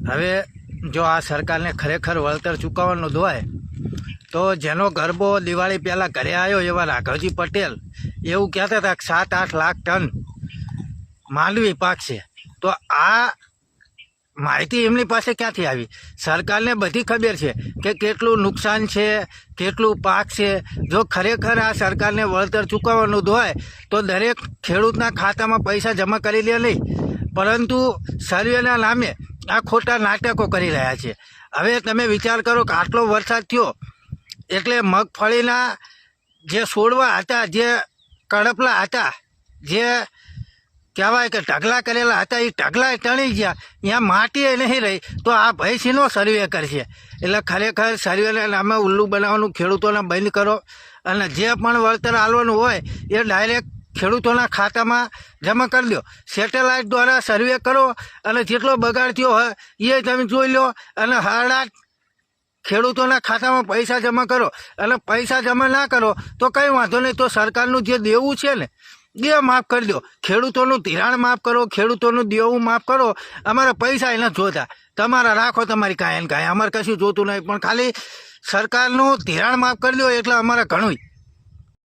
હવે જો આ સરકારને ખરેખર વળતર ચૂકવવાનું હોય તો જેનો ગરબો દિવાળી પહેલાં ઘરે આવ્યો એવા રાઘવજી પટેલ એવું કહેતા હતા કે 7-8 લાખ ટન માંડવી પાકશે. તો આ માહિતી એમની પાસે ક્યાંથી આવી? સરકારને બધી ખબર છે કે કેટલું નુકસાન છે, કેટલું પાક છે. જો ખરેખર આ સરકારને વળતર ચૂકવવાનું હોય તો દરેક ખેડૂતના ખાતામાં પૈસા જમા કરી લે નહીં, પરંતુ સર્વેના નામે આ ખોટા નાટકો કરી રહ્યા છે. હવે તમે વિચાર કરો કે આટલો વરસાદ થયો એટલે મગફળીના જે છોડવા હતા, જે કડપલા હતા, જે કહેવાય કે ઢગલા કરેલા હતા, એ ઢગલા ટણી ગયા, ત્યાં માટી નહીં રહી. તો આ ભાઈ શીનો સર્વે કરશે? એટલે ખરેખર સર્વેના નામે ઉલ્લુ બનાવવાનું ખેડૂતોને બંધ કરો, અને જે પણ વળતર આપવાનું હોય એ ડાયરેક્ટ ખેડૂતોના ખાતામાં જમા કરી દો. સેટેલાઇટ દ્વારા સર્વે કરો અને જેટલો બગાડ થયો હોય એ તમે જોઈ લો, અને હરડાટ ખેડૂતોના ખાતામાં પૈસા જમા કરો. અને પૈસા જમા ના કરો તો કંઈ વાંધો નહીં, તો સરકારનું જે દેવું છે ને એ માફ કરી દો. ખેડૂતોનું ધિરાણ માફ કરો, ખેડૂતોનું દેવું માફ કરો. અમારા પૈસા એને જોતા, તમારા રાખો તમારી કાંઈ ને કાંઈ, અમારે કશું જોતું નહીં, પણ ખાલી સરકારનું ધિરાણ માફ કરી દો એટલે અમારે ઘણું.